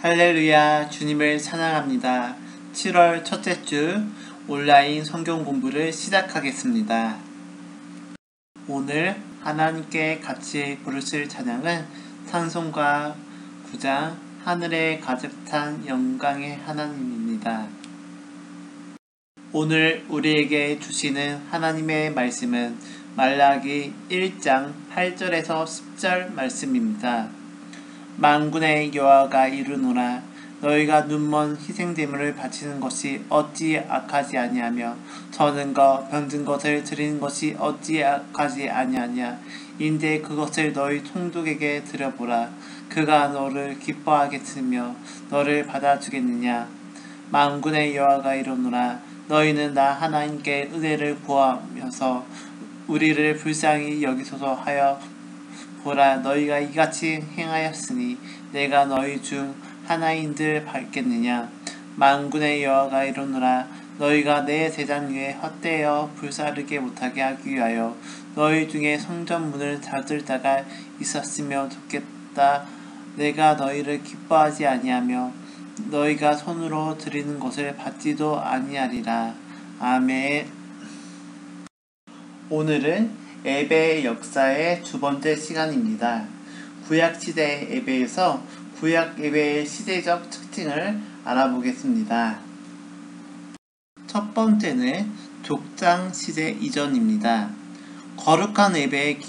할렐루야, 주님을 찬양합니다. 7월 첫째 주 온라인 성경 공부를 시작하겠습니다. 오늘 하나님께 같이 부르실 찬양은 찬송가 9장 하늘에 가득 찬 영광의 하나님입니다. 오늘 우리에게 주시는 하나님의 말씀은 말라기 1장 8절에서 10절 말씀입니다. 만군의 여호와가 이르노라. 너희가 눈먼 희생제물을 바치는 것이 어찌 악하지 아니하며 저는 것 병든 것을 드리는 것이 어찌 악하지 아니하냐. 인데 그것을 너희 총독에게 드려보라. 그가 너를 기뻐하겠으며 너를 받아주겠느냐. 만군의 여호와가 이르노라. 너희는 나 하나님께 은혜를 구하면서 우리를 불쌍히 여기소서 하여 보라. 너희가 이같이 행하였으니 내가 너희 중 하나인들 받겠느냐. 만군의 여호와가 이르노라. 너희가 내 제단 위에 헛되어 불사르게 못하게 하기 위하여 너희 중에 성전 문을 닫을 자가 있었으면 좋겠다. 내가 너희를 기뻐하지 아니하며 너희가 손으로 드리는 것을 받지도 아니하리라. 아멘. 오늘은 예배의 역사의 두 번째 시간입니다. 구약시대 예배에서 구약 예배의 시대적 특징을 알아보겠습니다. 첫 번째는 족장 시대 이전입니다. 거룩한 예배의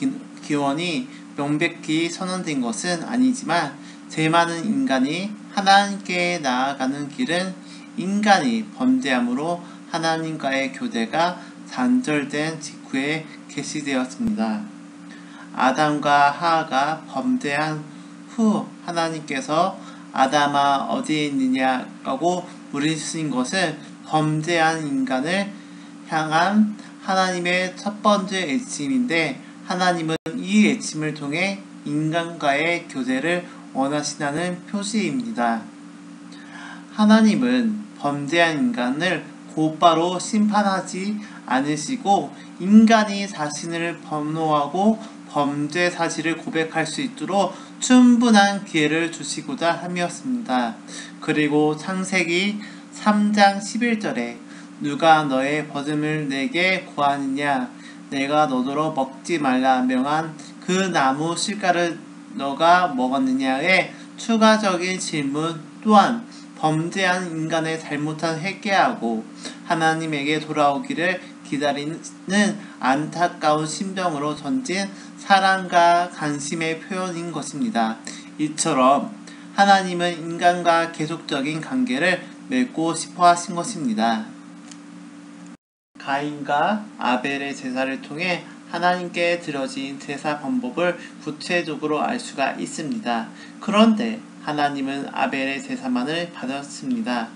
기원이 명백히 선언된 것은 아니지만 제 많은 인간이 하나님께 나아가는 길은 인간이 범죄함으로 하나님과의 교제가 단절된 직후에 계시되었습니다. 아담과 하하가 범죄한 후 하나님께서 아담아 어디 있느냐고 물으신 것은 범죄한 인간을 향한 하나님의 첫 번째 애침인데 하나님은 이 애침을 통해 인간과의 교제를 원하신다는 표시입니다. 하나님은 범죄한 인간을 곧바로 심판하지 않으시고 인간이 자신을 범노하고 범죄 사실을 고백할 수 있도록 충분한 기회를 주시고자 함이었습니다. 그리고 창세기 3장 11절에 누가 너의 버듬을 내게 구하느냐. 내가 너더러 먹지 말라 명한 그 나무 실과를 너가 먹었느냐의 추가적인 질문 또한 범죄한 인간의 잘못한 회개하고 하나님에게 돌아오기를 기다리는 안타까운 심정으로 던진 사랑과 관심의 표현인 것입니다. 이처럼 하나님은 인간과 계속적인 관계를 맺고 싶어 하신 것입니다. 가인과 아벨의 제사를 통해 하나님께 드려진 제사 방법을 구체적으로 알 수가 있습니다. 그런데 하나님은 아벨의 제사만을 받았습니다.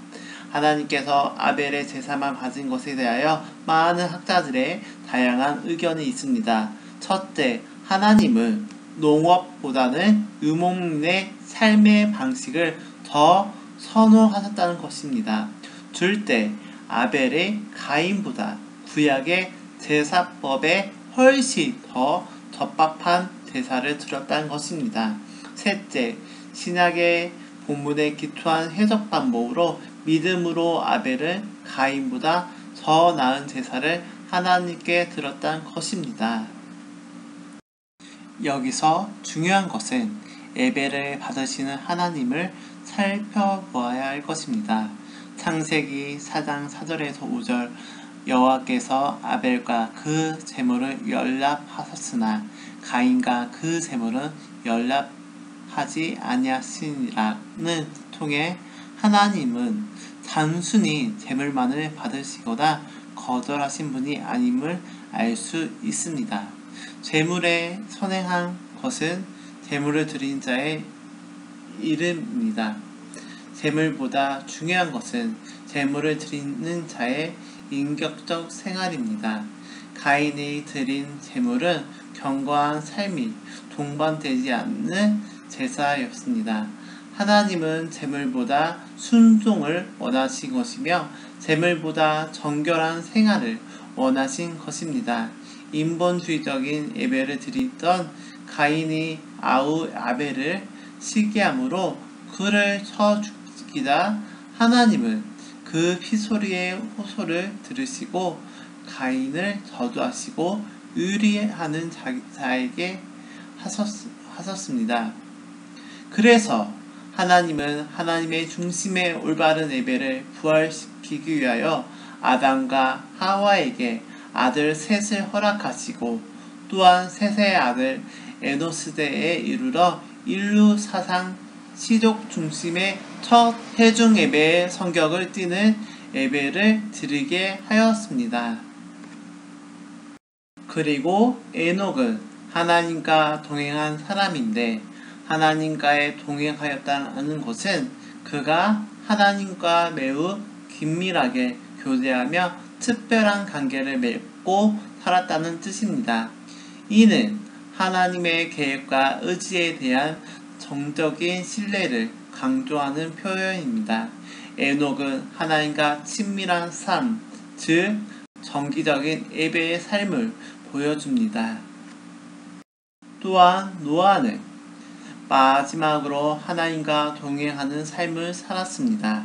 하나님께서 아벨의 제사만 받은 것에 대하여 많은 학자들의 다양한 의견이 있습니다. 첫째, 하나님은 농업보다는 유목민의 삶의 방식을 더 선호하셨다는 것입니다. 둘째, 아벨의 가인보다 구약의 제사법에 훨씬 더 적합한 제사를 드렸다는 것입니다. 셋째, 신약의 본문에 기초한 해석 방법으로 믿음으로 아벨은 가인보다 더 나은 제사를 하나님께 드렸다는 것입니다. 여기서 중요한 것은 예배를 받으시는 하나님을 살펴보아야 할 것입니다. 창세기 4장 4절에서 5절 여호와께서 아벨과 그 제물을 연락하셨으나 가인과 그 제물은 연락하지 아니하시니라는 통해 하나님은 단순히 제물만을 받으시거나 거절하신 분이 아님을 알 수 있습니다. 제물에 선행한 것은 제물을 드린 자의 이름입니다. 제물보다 중요한 것은 제물을 드리는 자의 인격적 생활입니다. 가인이 드린 제물은 견고한 삶이 동반되지 않는 제사였습니다. 하나님은 제물보다 순종을 원하신 것이며 제물보다 정결한 생활을 원하신 것입니다. 인본주의적인 예배를 드리던 가인이 아벨을 시기함으로 그를 쳐 죽이자 하나님은 그 피소리의 호소를 들으시고 가인을 저주하시고 의리하는 자에게 하셨습니다. 그래서 하나님은 하나님의 중심의 올바른 예배를 부활시키기 위하여 아담과 하와에게 아들 셋을 허락하시고 또한 셋의 아들 에노스대에 이르러 인류 사상 시족 중심의 첫 회중 예배의 성격을 띠는 예배를 드리게 하였습니다. 그리고 에녹은 하나님과 동행한 사람인데 하나님과의 동행하였다는 것은 그가 하나님과 매우 긴밀하게 교제하며 특별한 관계를 맺고 살았다는 뜻입니다. 이는 하나님의 계획과 의지에 대한 정적인 신뢰를 강조하는 표현입니다. 에녹은 하나님과 친밀한 삶, 즉 정기적인 예배의 삶을 보여줍니다. 또한 노아는 마지막으로 하나님과 동행하는 삶을 살았습니다.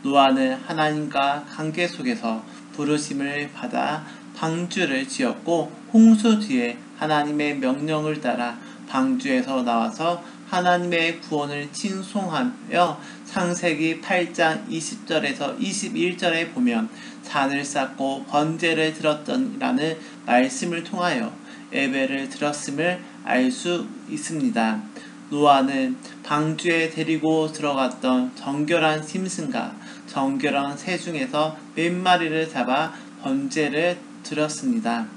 노아는 하나님과 관계 속에서 부르심을 받아 방주를 지었고 홍수 뒤에 하나님의 명령을 따라 방주에서 나와서 하나님의 구원을 칭송하며 창세기 8장 20절에서 21절에 보면 잔을 쌓고 번제를 드렸더니라는 말씀을 통하여 예배를 드렸음을 알 수 있습니다. 노아는 방주에 데리고 들어갔던 정결한 짐승과 정결한 새 중에서 몇 마리를 잡아 번제를 드렸습니다.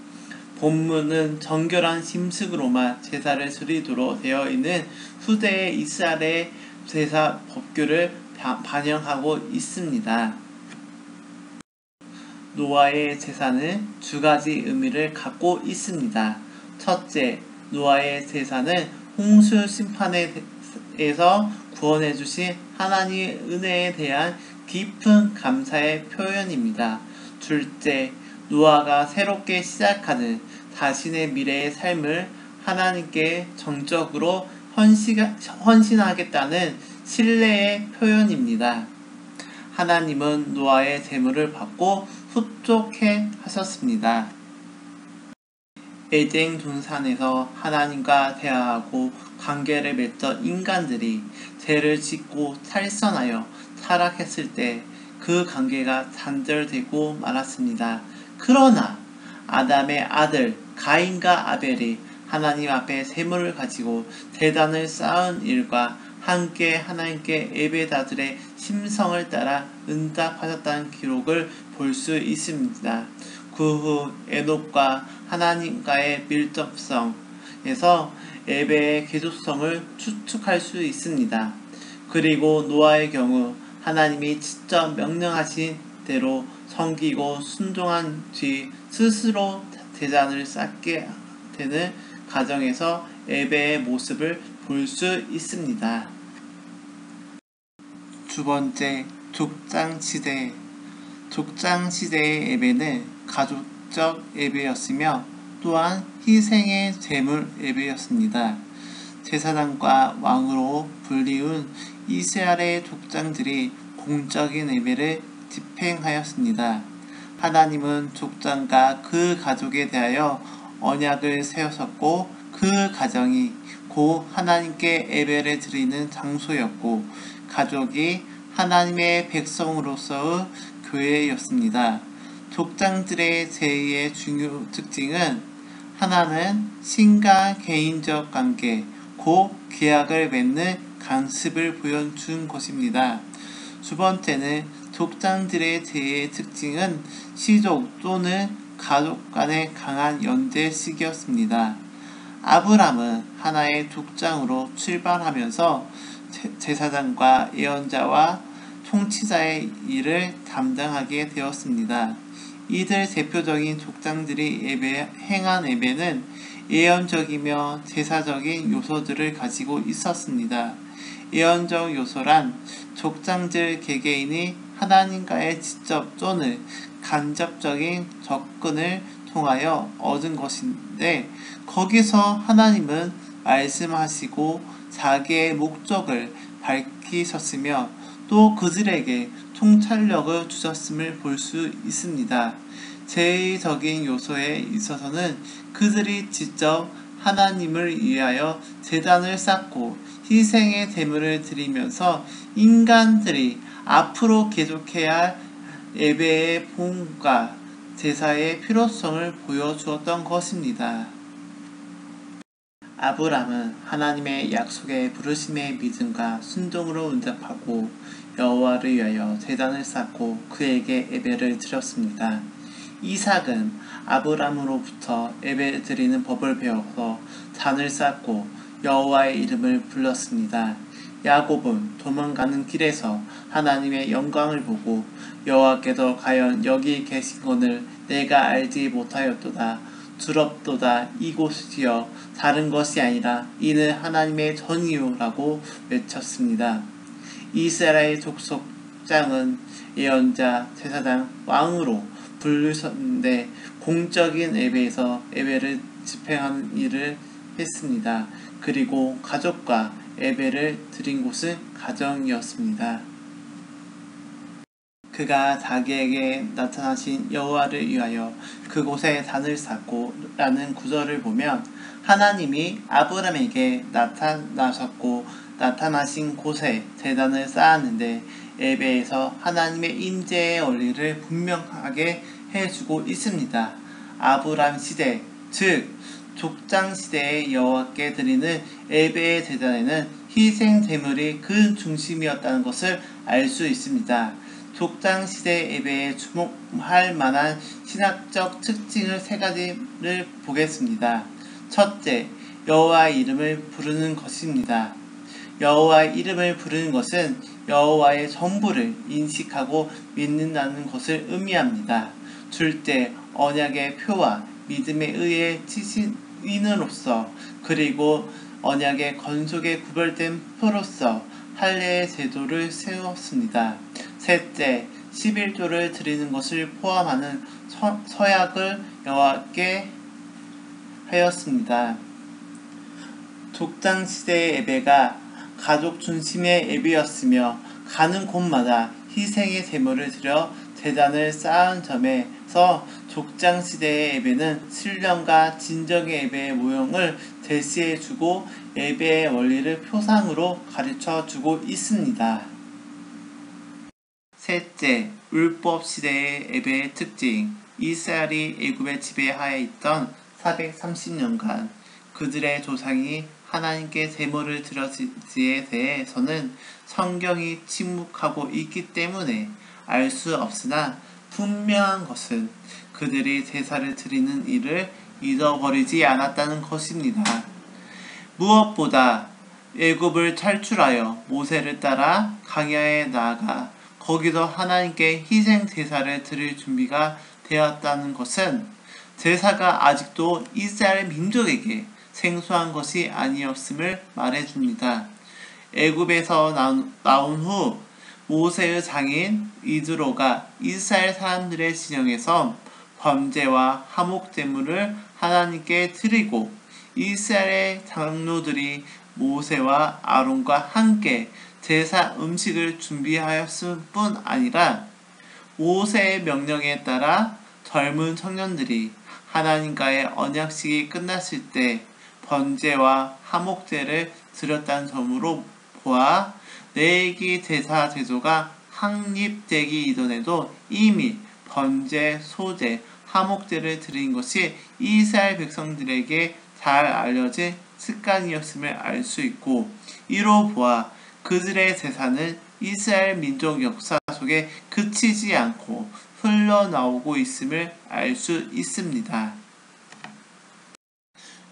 본문은 정결한 짐승으로만 제사를 드리도록 되어 있는 후대의 이스라엘의 제사 법규를 반영하고 있습니다. 노아의 제사는 두 가지 의미를 갖고 있습니다. 첫째, 노아의 제사는 홍수 심판에서 구원해 주신 하나님의 은혜에 대한 깊은 감사의 표현입니다. 둘째, 노아가 새롭게 시작하는 자신의 미래의 삶을 하나님께 정적으로 헌신하겠다는 신뢰의 표현입니다. 하나님은 노아의 제물을 받고 흡족해 하셨습니다. 에덴 동산에서 하나님과 대화하고 관계를 맺던 인간들이 죄를 짓고 탈선하여 타락했을 때 그 관계가 단절되고 말았습니다. 그러나 아담의 아들 가인과 아벨이 하나님 앞에 제물을 가지고 제단을 쌓은 일과 함께 하나님께 예배자들의 심성을 따라 응답하셨다는 기록을 볼 수 있습니다. 그 후 에녹과 하나님과의 밀접성에서 예배의 계속성을 추측할 수 있습니다. 그리고 노아의 경우 하나님이 직접 명령하신 대로 섬기고 순종한 뒤 스스로 제단을 쌓게 되는 과정에서 예배의 모습을 볼 수 있습니다. 두 번째, 족장시대. 족장시대의 예배는 가족적 예배였으며 또한 희생의 제물 예배였습니다. 제사장과 왕으로 불리운 이스라엘의 족장들이 공적인 예배를 집행하였습니다. 하나님은 족장과 그 가족에 대하여 언약을 세우셨고 그 가정이 곧 하나님께 예배를 드리는 장소였고 가족이 하나님의 백성으로서의 교회였습니다. 족장들의 제의의 중요 특징은 하나는 신과 개인적 관계, 곧 계약을 맺는 관습을 보여준 것입니다. 두 번째는 족장들의 제의의 특징은 시족 또는 가족 간의 강한 연대식이었습니다. 아브람은 하나의 족장으로 출발하면서 제사장과 예언자와 통치자의 일을 담당하게 되었습니다. 이들 대표적인 족장들이 행한 예배는 예언적이며 제사적인 요소들을 가지고 있었습니다. 예언적 요소란 족장들 개개인이 하나님과의 직접 또는 간접적인 접근을 통하여 얻은 것인데 거기서 하나님은 말씀하시고 자기의 목적을 밝히셨으며 또 그들에게 통찰력을 주셨음을 볼 수 있습니다. 제의적인 요소에 있어서는 그들이 직접 하나님을 위하여 제단을 쌓고 희생의 제물을 드리면서 인간들이 앞으로 계속해야 할 예배의 본과 제사의 필요성을 보여주었던 것입니다. 아브람은 하나님의 약속의 부르심의 믿음과 순종으로 응답하고 여호와를 위하여 제단을 쌓고 그에게 예배를 드렸습니다. 이삭은 아브람으로부터 예배 드리는 법을 배워서 단을 쌓고 여호와의 이름을 불렀습니다. 야곱은 도망가는 길에서 하나님의 영광을 보고 여호와께서 과연 여기 계신거늘 내가 알지 못하였도다. 두렵도다. 이곳이여 다른 것이 아니라 이는 하나님의 전이요 라고 외쳤습니다. 이스라엘 족속장은 예언자, 제사장, 왕으로 부르셨는데 공적인 예배에서 예배를 집행하는 일을 했습니다. 그리고 가족과 예배를 드린 곳은 가정이었습니다. 그가 자기에게 나타나신 여호와를 위하여 그곳에 단을 쌓고 라는 구절을 보면 하나님이 아브람에게 나타나셨고 나타나신 곳에 제단을 쌓았는데 예배에서 하나님의 임재의 원리를 분명하게 해주고 있습니다. 아브람 시대, 즉 족장 시대의 여호와께 드리는 예배의 제단에는 희생 제물이 그 중심이었다는 것을 알 수 있습니다. 족장 시대 예배에 주목할 만한 신학적 특징을 세 가지를 보겠습니다. 첫째, 여호와의 이름을 부르는 것입니다. 여호와의 이름을 부르는 것은 여호와의 전부를 인식하고 믿는다는 것을 의미합니다. 둘째, 언약의 표와 믿음에 의해 지신인으로서 그리고 언약의 건속에 구별된 표로서 할례의 제도를 세웠습니다. 셋째, 11조를 드리는 것을 포함하는 서약을 여호와께 하였습니다. 족장 시대의 예배가 가족 중심의 예배였으며 가는 곳마다 희생의 제물을 드려 제단을 쌓은 점에서 족장 시대의 예배는 신령과 진정의 예배의 모형을 제시해주고 예배의 원리를 표상으로 가르쳐주고 있습니다. 셋째, 율법 시대의 예배의 특징. 이스라엘이 애굽의 지배하에 있던 430년간 그들의 조상이 하나님께 제물을 드렸지에 대해서는 성경이 침묵하고 있기 때문에 알 수 없으나 분명한 것은 그들이 제사를 드리는 일을 잊어버리지 않았다는 것입니다. 무엇보다 애굽을 탈출하여 모세를 따라 광야에 나아가 거기서 하나님께 희생 제사를 드릴 준비가 되었다는 것은 제사가 아직도 이스라엘 민족에게 생소한 것이 아니었음을 말해줍니다. 애굽에서 나온 후 모세의 장인 이드로가 이스라엘 사람들의 진영에서 번제와 화목 제물을 하나님께 드리고 이스라엘 장로들이 모세와 아론과 함께 제사 음식을 준비하였을 뿐 아니라 모세의 명령에 따라 젊은 청년들이 하나님과의 언약식이 끝났을 때 번제와 화목제를 드렸다는 점으로 보아 레위기 제사 제도가 확립되기 이전에도 이미 번제, 소제, 화목제를 드린 것이 이스라엘 백성들에게 잘 알려진 습관이었음을 알 수 있고 이로 보아 그들의 제사는 이스라엘 민족 역사 속에 그치지 않고 흘러나오고 있음을 알 수 있습니다.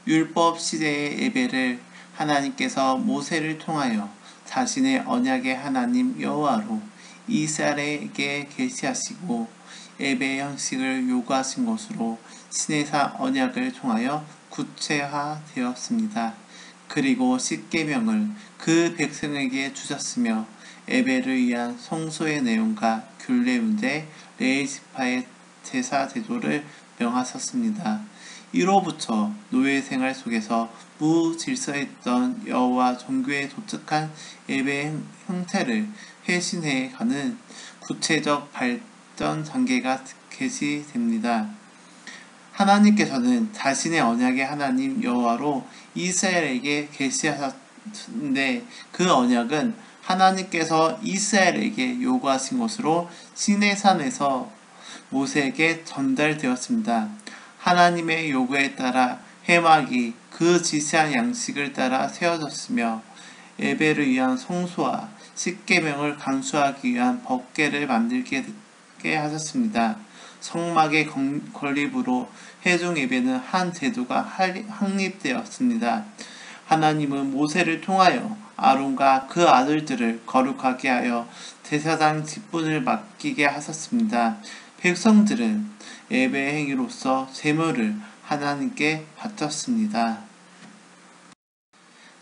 율법 시대의 예배를 하나님께서 모세를 통하여 자신의 언약의 하나님 여호와로 이스라엘에게 계시하시고 예배의 형식을 요구하신 것으로 시내사 언약을 통하여 구체화되었습니다. 그리고 십계명을 그 백성에게 주셨으며 예배를 위한 성소의 내용과 균례 문제, 레위 지파의 제사 제도를 명하셨습니다. 이로부터 노예 생활 속에서 무질서했던 여호와 종교에 독특한 예배 형태를 쇄신해 가는 구체적 발전 단계가 게시됩니다. 하나님께서는 자신의 언약의 하나님 여호와로 이스라엘에게 계시하셨는데 그 언약은 하나님께서 이스라엘에게 요구하신 것으로 시내산에서 모세에게 전달되었습니다. 하나님의 요구에 따라 회막이 그 지시한 양식을 따라 세워졌으며 예배를 위한 성소와 십계명을 감수하기 위한 법궤를 만들게 하셨습니다. 성막의 건립으로 회중 예배는 한 제도가 확립되었습니다. 하나님은 모세를 통하여 아론과 그 아들들을 거룩하게 하여 제사장 직분을 맡기게 하셨습니다. 백성들은 예배 행위로서 제물을 하나님께 바쳤습니다.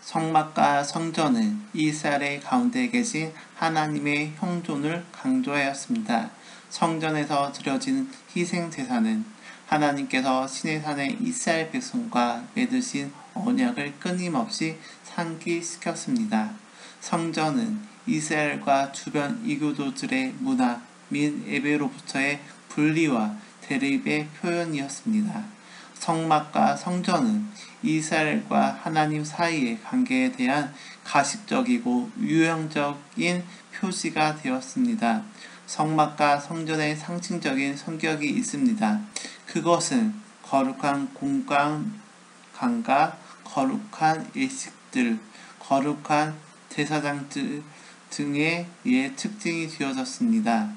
성막과 성전은 이스라엘 가운데 계신 하나님의 형존을 강조하였습니다. 성전에서 드려진 희생제사는 하나님께서 시내산의 이스라엘 백성과 맺으신 언약을 끊임없이 상기시켰습니다. 성전은 이스라엘과 주변 이교도들의 문화 및 예배로부터의 분리와 대립의 표현이었습니다. 성막과 성전은 이스라엘과 하나님 사이의 관계에 대한 가식적이고 유형적인 표시가 되었습니다. 성막과 성전의 상징적인 성격이 있습니다. 그것은 거룩한 공간과 거룩한 예식들, 거룩한 제사장들 등에 의해 특징이 되어졌습니다.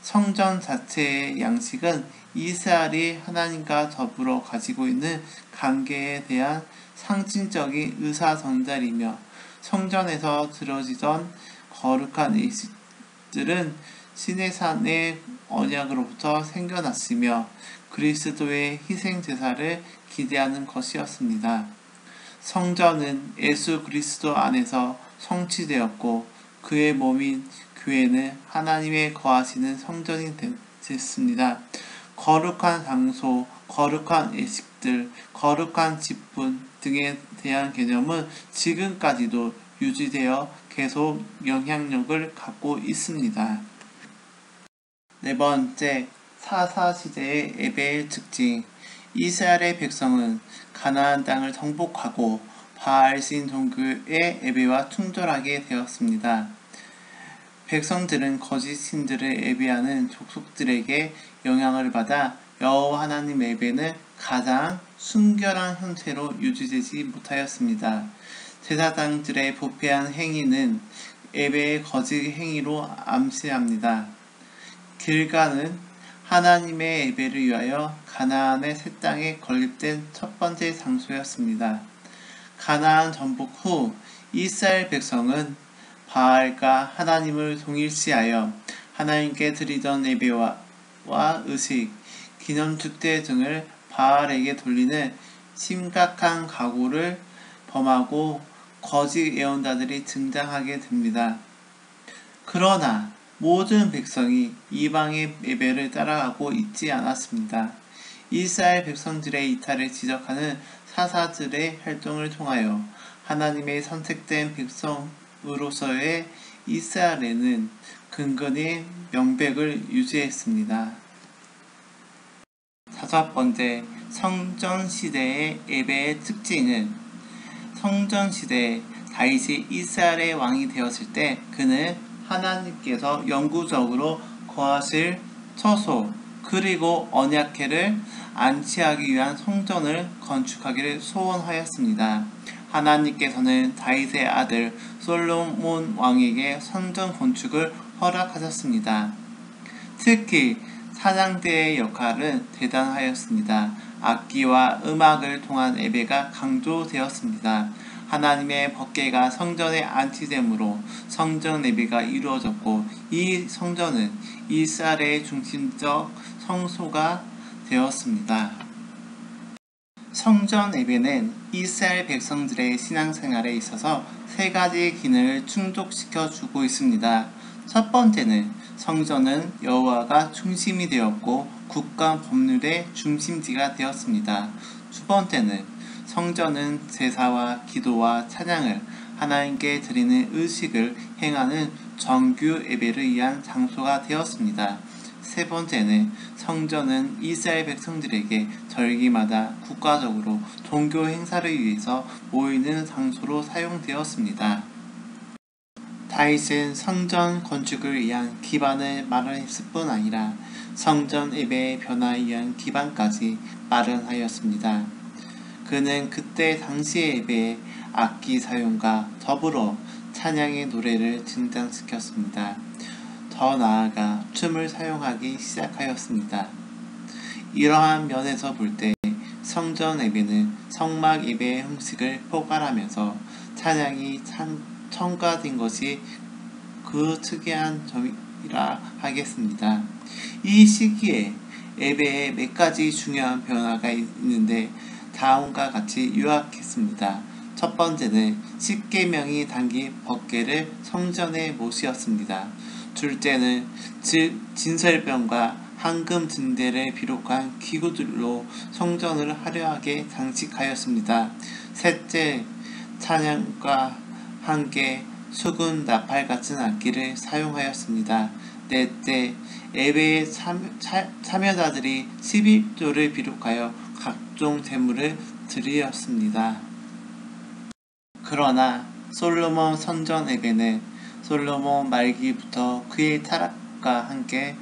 성전 자체의 양식은 이스라엘이 하나님과 더불어 가지고 있는 관계에 대한 상징적인 의사 전달이며 성전에서 드려지던 거룩한 예식들은 시내산의 언약으로부터 생겨났으며 그리스도의 희생 제사를 기대하는 것이었습니다. 성전은 예수 그리스도 안에서 성취되었고 그의 몸인 교회는 하나님의 거하시는 성전이 됐습니다. 거룩한 장소, 거룩한 예식들, 거룩한 직분 등에 대한 개념은 지금까지도 유지되어 계속 영향력을 갖고 있습니다. 네 번째, 사사시대의 예배의 특징. 이스라엘의 백성은 가나안 땅을 정복하고 바알신 종교의 예배와 충돌하게 되었습니다. 백성들은 거짓 신들을 예배하는 족속들에게 영향을 받아 여호와 하나님 예배는 가장 순결한 형태로 유지되지 못하였습니다. 제사장들의 부패한 행위는 예배의 거짓 행위로 암시합니다. 길가는 하나님의 예배를 위하여 가나안의 새 땅에 건립된 첫 번째 장소였습니다. 가나안 정복 후 이스라엘 백성은 바알과 하나님을 동일시하여 하나님께 드리던 예배와 의식, 기념축제 등을 바알에게 돌리는 심각한 각오를 범하고 거짓 예언자들이 등장하게 됩니다. 그러나 모든 백성이 이방의 예배를 따라가고 있지 않았습니다. 이스라엘 백성들의 이탈을 지적하는 사사들의 활동을 통하여 하나님의 선택된 백성으로서의 이스라엘은 근근히 명백을 유지했습니다. 다섯 번째, 성전시대의 예배의 특징은 성전시대에 다윗이 이스라엘의 왕이 되었을 때 그는 하나님께서 영구적으로 거하실 처소 그리고 언약궤를 안치하기 위한 성전을 건축하기를 소원하였습니다. 하나님께서는 다윗의 아들 솔로몬 왕에게 성전 건축을 허락하셨습니다. 특히 찬양대의 역할은 대단하였습니다. 악기와 음악을 통한 예배가 강조되었습니다. 하나님의 법궤가 성전에 안치됨으로 성전 예배가 이루어졌고 이 성전은 이스라엘의 중심적 성소가 되었습니다. 성전 예배는 이스라엘 백성들의 신앙생활에 있어서 세 가지 기능을 충족시켜 주고 있습니다. 첫 번째는 성전은 여호와가 중심이 되었고 국가 법률의 중심지가 되었습니다. 두 첫 번째는 성전은 제사와 기도와 찬양을 하나님께 드리는 의식을 행하는 정규 예배를 위한 장소가 되었습니다. 세 번째는 성전은 이스라엘 백성들에게 절기마다 국가적으로 종교 행사를 위해서 모이는 장소로 사용되었습니다. 다윗은 성전 건축을 위한 기반을 마련했을 뿐 아니라 성전 예배의 변화에 위한 기반까지 마련하였습니다. 그는 그때 당시의 예배에 악기 사용과 더불어 찬양의 노래를 등장시켰습니다. 더 나아가 춤을 사용하기 시작하였습니다. 이러한 면에서 볼 때 성전 예배는 성막 예배의 형식을 포괄하면서 찬양이 첨가된 것이 그 특이한 점이라 하겠습니다. 이 시기에 예배에 몇 가지 중요한 변화가 있는데 다음과 같이 요약했습니다. 첫 번째는 십계명이 담긴 법궤를 성전에 모시었습니다. 둘째는 진설병과 황금 등대를 비롯한 기구들로 성전을 화려하게 장식하였습니다. 셋째, 찬양과 함께 수금, 나팔 같은 악기를 사용하였습니다. 넷째, 예배의 참여자들이 11조를 비롯하여 각종 제물을 드리었습니다. 그러나 솔로몬 성전 예배는 솔로몬 말기부터 그의 타락과 함께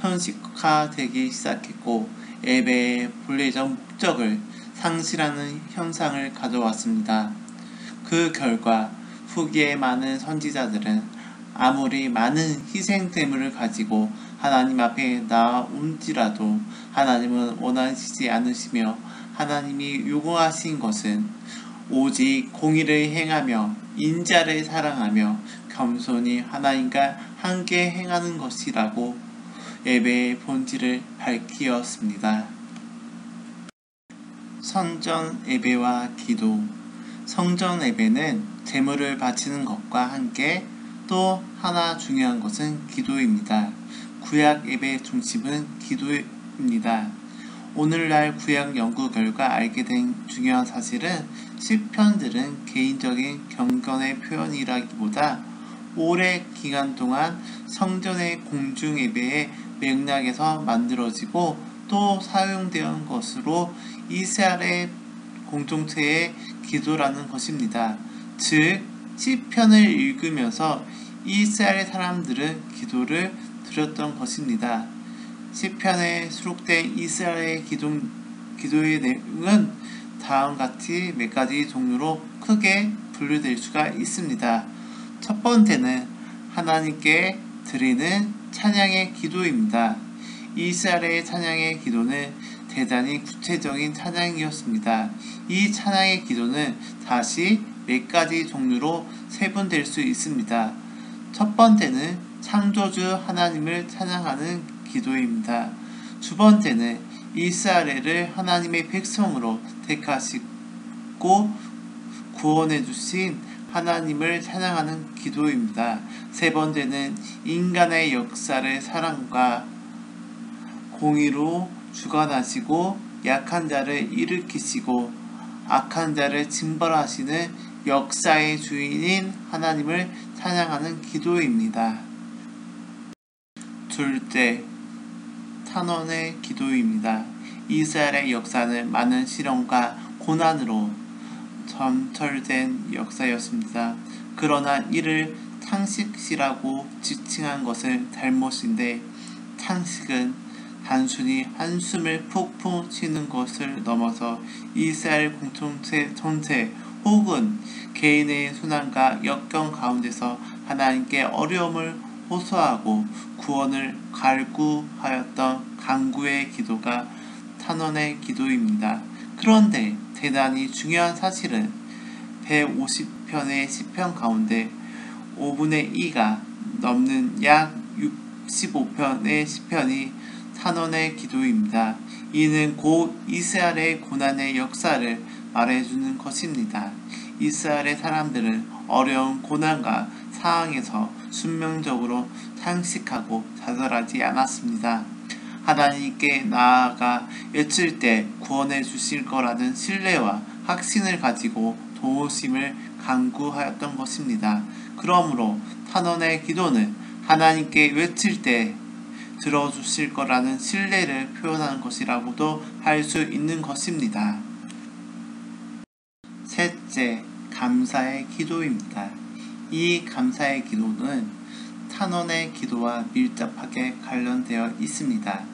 현실화되기 시작했고 예배의 본래적 목적을 상실하는 현상을 가져왔습니다. 그 결과 후기에 많은 선지자들은 아무리 많은 희생 제물을 가지고 하나님 앞에 나온지라도 하나님은 원하시지 않으시며 하나님이 요구하신 것은 오직 공의를 행하며 인자를 사랑하며 겸손히 하나님과 함께 행하는 것이라고 예배의 본질을 밝히었습니다. 성전 예배와 기도. 성전 예배는 제물을 바치는 것과 함께 또 하나 중요한 것은 기도입니다. 구약 예배의 중심은 기도입니다. 오늘날 구약 연구 결과 알게 된 중요한 사실은 시편들은 개인적인 경건의 표현이라기보다 오랜 기간 동안 성전의 공중 예배의 맥락에서 만들어지고 또 사용된 것으로 이스라엘의 공동체의 기도라는 것입니다. 즉 시편을 읽으면서 이스라엘 사람들은 기도를 드렸던 것입니다. 시편에 수록된 이스라엘의 기도의 내용은 다음같이 몇 가지 종류로 크게 분류될 수가 있습니다. 첫 번째는 하나님께 드리는 찬양의 기도입니다. 이스라엘의 찬양의 기도는 대단히 구체적인 찬양이었습니다. 이 찬양의 기도는 다시 몇 가지 종류로 세분될 수 있습니다. 첫 번째는 창조주 하나님을 찬양하는 기도입니다. 두 번째는 이스라엘을 하나님의 백성으로 택하시고 구원해 주신 하나님을 찬양하는 기도입니다. 세 번째는 인간의 역사를 사랑과 공의로 주관하시고 약한 자를 일으키시고 악한 자를 징벌하시는 역사의 주인인 하나님을 찬양하는 기도입니다. 둘째, 탄원의 기도입니다. 이스라엘의 역사는 많은 시련과 고난으로 점철된 역사였습니다. 그러나 이를 탄식이라고 지칭한 것은 잘못인데 탄식은 단순히 한숨을 푹푹 쉬는 것을 넘어서 이스라엘 공동체 전체 혹은 개인의 순환과 역경 가운데서 하나님께 어려움을 호소하고 구원을 갈구하였던 간구의 기도가 탄원의 기도입니다. 그런데 대단히 중요한 사실은 150편의 시편 가운데 5분의 2가 넘는 약 65편의 시편이 탄원의 기도입니다. 이는 곧 이스라엘의 고난의 역사를 말해주는 것입니다. 이스라엘의 사람들은 어려운 고난과 상황에서 순명적으로 탄식하고 좌절하지 않았습니다. 하나님께 나아가 외칠 때 구원해 주실 거라는 신뢰와 확신을 가지고 도우심을 간구하였던 것입니다. 그러므로 탄원의 기도는 하나님께 외칠 때 들어주실 거라는 신뢰를 표현하는 것이라고도 할 수 있는 것입니다. 셋째, 감사의 기도입니다. 이 감사의 기도는 탄원의 기도와 밀접하게 관련되어 있습니다.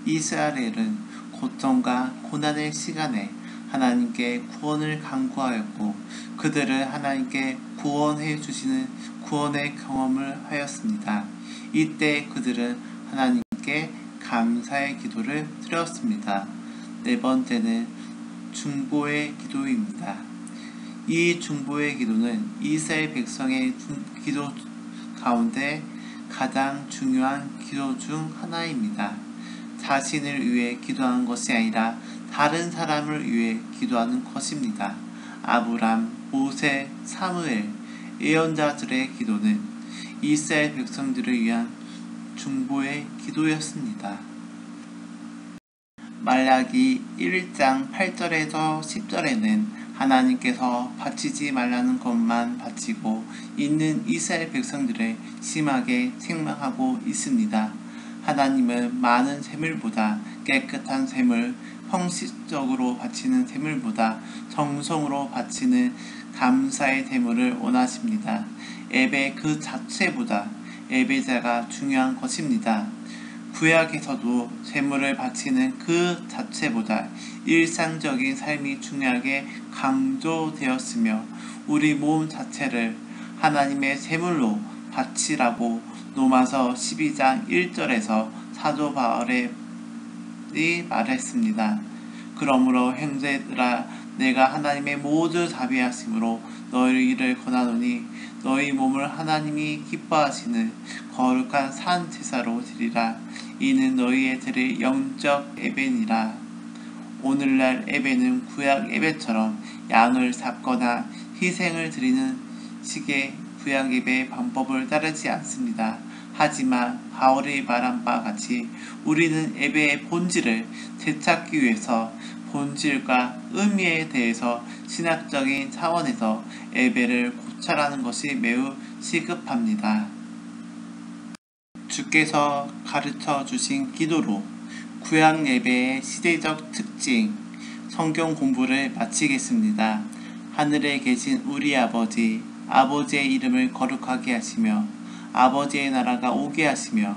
이스라엘은 고통과 고난의 시간에 하나님께 구원을 간구하였고 그들은 하나님께 구원해 주시는 구원의 경험을 하였습니다. 이때 그들은 하나님께 감사의 기도를 드렸습니다. 네 번째는 중보의 기도입니다. 이 중보의 기도는 이스라엘 백성의 기도 가운데 가장 중요한 기도 중 하나입니다. 자신을 위해 기도하는 것이 아니라 다른 사람을 위해 기도하는 것입니다. 아브람, 모세, 사무엘, 예언자들의 기도는 이스라엘 백성들을 위한 중보의 기도였습니다. 말라기 1장 8절에서 10절에는 하나님께서 바치지 말라는 것만 바치고 있는 이스라엘 백성들을 심하게 책망하고 있습니다. 하나님은 많은 샘물보다 깨끗한 샘물, 형식적으로 바치는 샘물보다 정성으로 바치는 감사의 샘물을 원하십니다. 예배 그 자체보다 예배자가 중요한 것입니다. 구약에서도 샘물을 바치는 그 자체보다 일상적인 삶이 중요하게 강조되었으며 우리 몸 자체를 하나님의 샘물로 바치라고 로마서 12장 1절에서 사도 바울이 말했습니다. 그러므로 형제들아 내가 하나님의 모든 자비하심으로 너희를 권하노니 너희 몸을 하나님이 기뻐하시는 거룩한 산 제사로 드리라. 이는 너희의 드릴 영적 예배니라. 오늘날 예배는 구약 예배처럼 양을 잡거나 희생을 드리는 식의 구약 예배의 방법을 따르지 않습니다. 하지만 바울이 말한 바와 같이 우리는 예배의 본질을 되찾기 위해서 본질과 의미에 대해서 신학적인 차원에서 예배를 고찰하는 것이 매우 시급합니다. 주께서 가르쳐 주신 기도로 구약 예배의 시대적 특징, 성경 공부를 마치겠습니다. 하늘에 계신 우리 아버지, 아버지의 이름을 거룩하게 하시며 아버지의 나라가 오게 하시며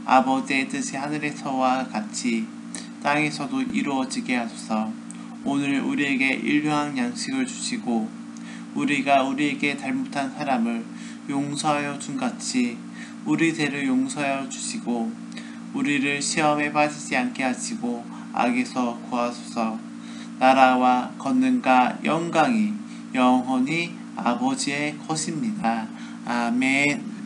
아버지의 뜻이 하늘에서와 같이 땅에서도 이루어지게 하소서. 오늘 우리에게 일용할 양식을 주시고 우리가 우리에게 잘못한 사람을 용서하여 준 같이 우리 죄를 용서하여 주시고 우리를 시험에 빠지지 않게 하시고 악에서 구하소서. 나라와 권능과 영광이 영원히 아버지의 것입니다. 아멘.